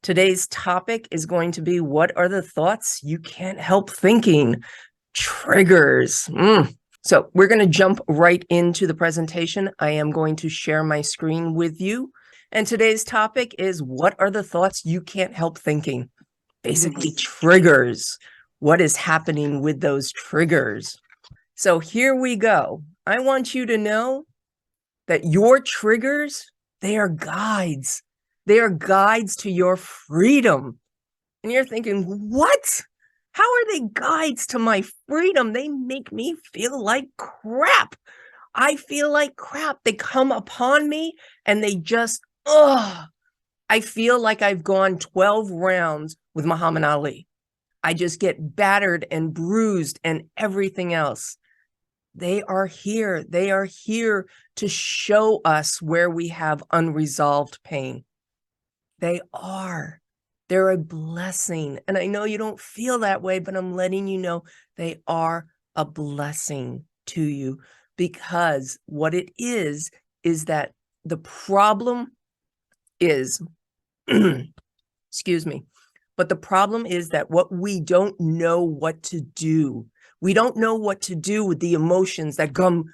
Today's topic is going to be, what are the thoughts you can't help thinking? Triggers. So we're going to jump right into the presentation. I am going to share my screen with you. And today's topic is, what are the thoughts you can't help thinking? Basically, triggers. What is happening with those triggers? So here we go. I want you to know that your triggers, they are guides. They are guides to your freedom. And you're thinking, what? How are they guides to my freedom? They make me feel like crap. I feel like crap. They come upon me and they just, I feel like I've gone 12 rounds with Muhammad Ali. I just get battered and bruised and everything else. They are here. They are here to show us where we have unresolved pain. They are. They're a blessing. And I know you don't feel that way, but I'm letting you know they are a blessing to you, because what it is that the problem is, excuse me, but the problem is that what we don't know what to do. We don't know what to do with the emotions that come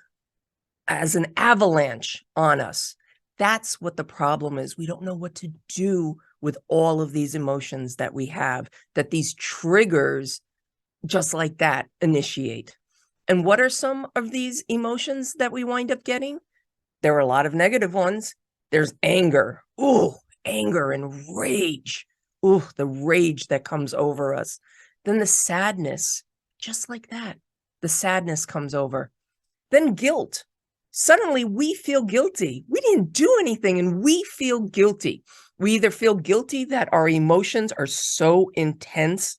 as an avalanche on us. That's what the problem is. We don't know what to do with all of these emotions that we have, that these triggers just like that initiate. And what are some of these emotions that we wind up getting? There are a lot of negative ones. There's anger. Ooh, anger and rage. Ooh, the rage that comes over us. Then the sadness, just like that. The sadness comes over. Then guilt. Suddenly we feel guilty. We didn't do anything and we feel guilty. We either feel guilty that our emotions are so intense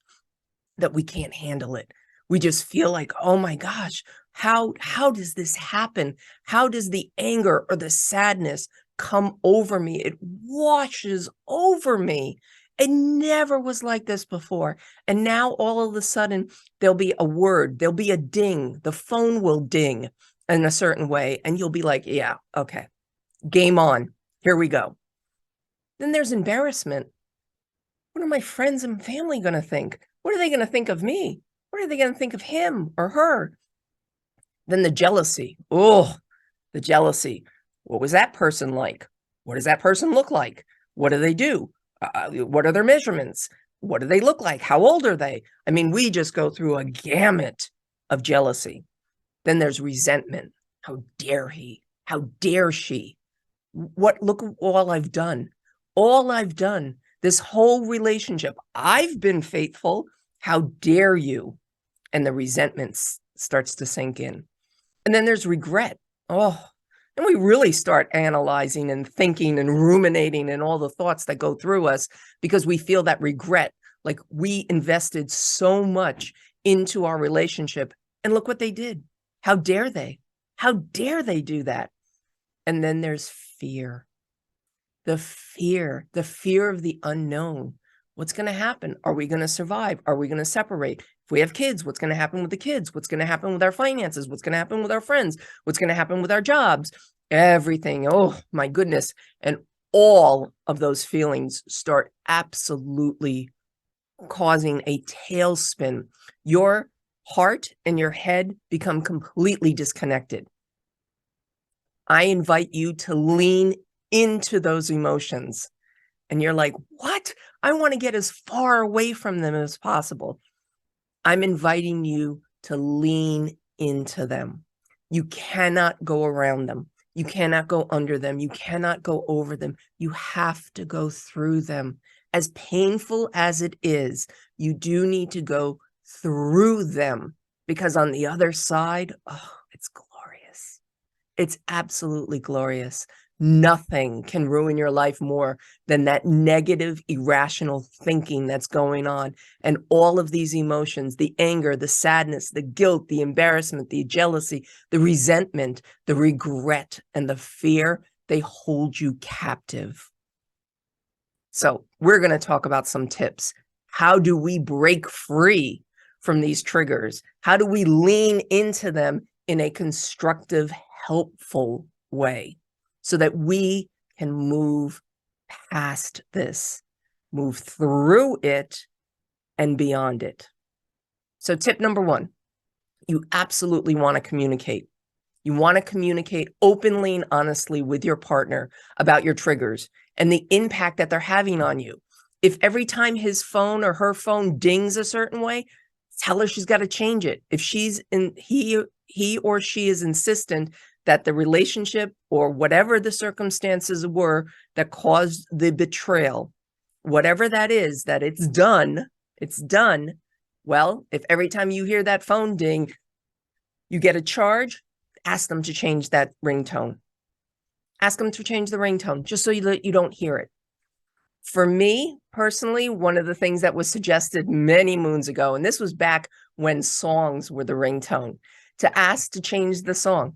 that we can't handle it. We just feel like, oh my gosh, how does this happen? How does the anger or the sadness come over me? It washes over me. It never was like this before. And now all of a sudden, there'll be a word, there'll be a ding, the phone will ding in a certain way. And you'll be like, yeah, okay, game on, here we go. Then there's embarrassment. What are my friends and family going to think? What are they going to think of me? What are they going to think of him or her? Then the jealousy. Oh, the jealousy. What was that person like? What does that person look like? What do they do? What are their measurements? What do they look like? How old are they? I mean, we just go through a gamut of jealousy. Then there's resentment. How dare he? How dare she? Look at all I've done. All I've done. This whole relationship. I've been faithful. How dare you? And the resentment starts to sink in. And then there's regret. Oh, and we really start analyzing and thinking and ruminating and all the thoughts that go through us, because we feel that regret, like we invested so much into our relationship. And look what they did. How dare they? How dare they do that? And then there's fear. The fear of the unknown. What's going to happen? Are we going to survive? Are we going to separate? If we have kids, what's going to happen with the kids? What's going to happen with our finances? What's going to happen with our friends? What's going to happen with our jobs? Everything. Oh, my goodness. And all of those feelings start absolutely causing a tailspin. Your heart and your head become completely disconnected. I invite you to lean into those emotions. And you're like, what? I want to get as far away from them as possible. I'm inviting you to lean into them. You cannot go around them. You cannot go under them. You cannot go over them. You have to go through them. As painful as it is, you do need to go through them, because on the other side, oh, it's glorious. It's absolutely glorious. Nothing can ruin your life more than that negative, irrational thinking that's going on. And all of these emotions, the anger, the sadness, the guilt, the embarrassment, the jealousy, the resentment, the regret, and the fear, they hold you captive. So we're going to talk about some tips. How do we break free from these triggers? How do we lean into them in a constructive, helpful way, so that we can move past this? move through it, and beyond it. So tip number 1, you absolutely want to communicate. You want to communicate openly and honestly with your partner about your triggers and the impact that they're having on you. If every time his phone or her phone dings a certain way, tell her she's got to change it. If he or she is insistent that the relationship or whatever the circumstances were that caused the betrayal, whatever that is, that it's done. Well, if every time you hear that phone ding, you get a charge, ask them to change that ringtone. Ask them to change the ringtone just so you don't hear it. For me, personally, one of the things that was suggested many moons ago, and this was back when songs were the ringtone, to ask to change the song.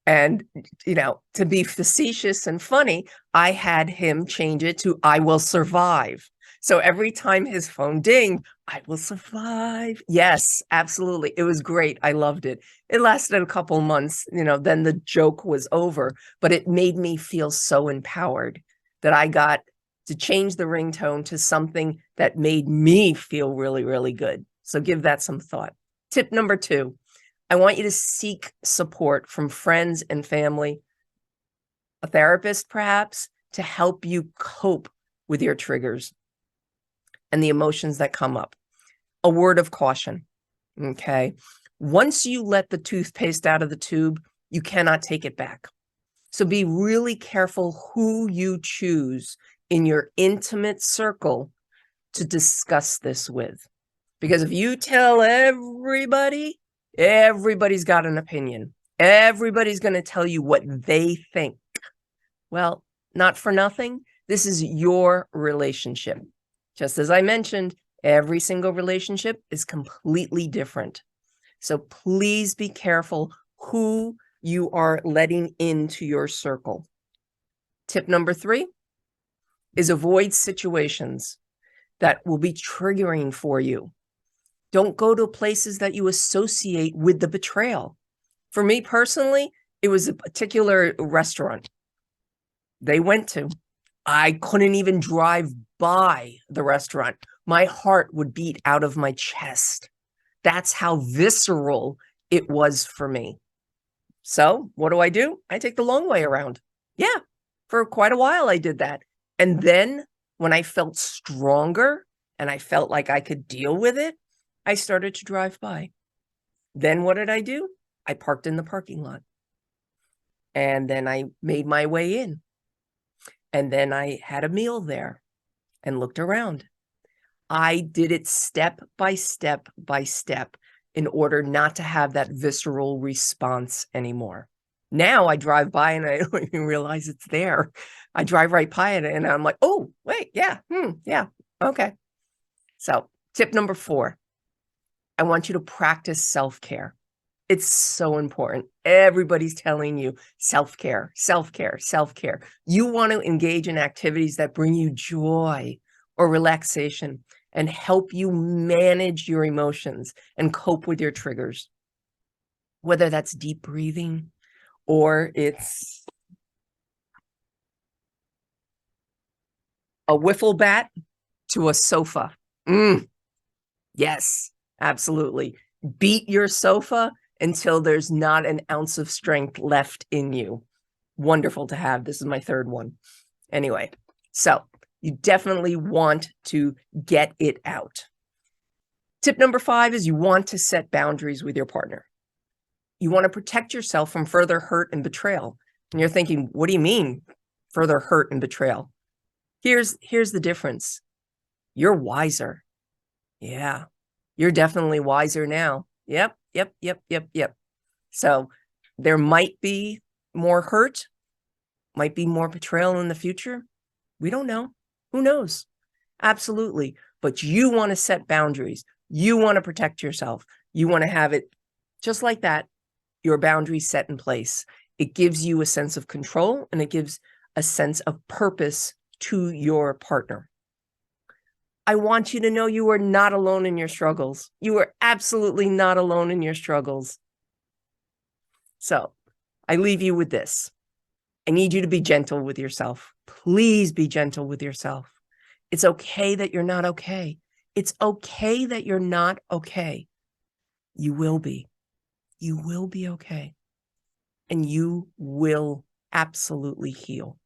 And, to be facetious and funny, I had him change it to "I Will Survive." So every time his phone dinged, "I will survive." Yes, absolutely. It was great. I loved it. It lasted a couple months, then the joke was over, but it made me feel so empowered that I got to change the ringtone to something that made me feel really, really good. So give that some thought. Tip number 2, I want you to seek support from friends and family, a therapist perhaps, to help you cope with your triggers and the emotions that come up. A word of caution, okay? Once you let the toothpaste out of the tube, you cannot take it back. So be really careful who you choose in your intimate circle to discuss this with. Because if you tell everybody, everybody's got an opinion. Everybody's going to tell you what they think. Well, not for nothing. This is your relationship. Just as I mentioned, every single relationship is completely different. So please be careful who you are letting into your circle. Tip number 3 is avoid situations that will be triggering for you. Don't go to places that you associate with the betrayal. For me personally, it was a particular restaurant they went to. I couldn't even drive by the restaurant. My heart would beat out of my chest. That's how visceral it was for me. So what do? I take the long way around. Yeah, for quite a while I did that. And then when I felt stronger and I felt like I could deal with it, I started to drive by. Then what did I do? I parked in the parking lot. And then I made my way in. And then I had a meal there and looked around. I did it step by step by step in order not to have that visceral response anymore. Now I drive by and I don't even realize it's there. I drive right by it and I'm like, oh, wait, yeah, okay. So tip number 4, I want you to practice self-care. It's so important. Everybody's telling you self-care, self-care, self-care. You want to engage in activities that bring you joy or relaxation and help you manage your emotions and cope with your triggers. Whether that's deep breathing or it's a wiffle bat to a sofa. Yes, absolutely. Beat your sofa until there's not an ounce of strength left in you. Wonderful to have. This is my 3rd one. Anyway, so you definitely want to get it out. Tip number 5 is you want to set boundaries with your partner. You want to protect yourself from further hurt and betrayal. And you're thinking, what do you mean further hurt and betrayal? Here's the difference. You're wiser. Yeah, you're definitely wiser now. Yep. So there might be more hurt, might be more betrayal in the future. We don't know. Who knows? Absolutely. But you want to set boundaries. You want to protect yourself. You want to have it just like that, your boundaries set in place. It gives you a sense of control and it gives a sense of purpose to your partner. I want you to know you are not alone in your struggles. You are absolutely not alone in your struggles. So I leave you with this. I need you to be gentle with yourself. Please be gentle with yourself. It's okay that you're not okay. It's okay that you're not okay. You will be. You will be okay. And you will absolutely heal.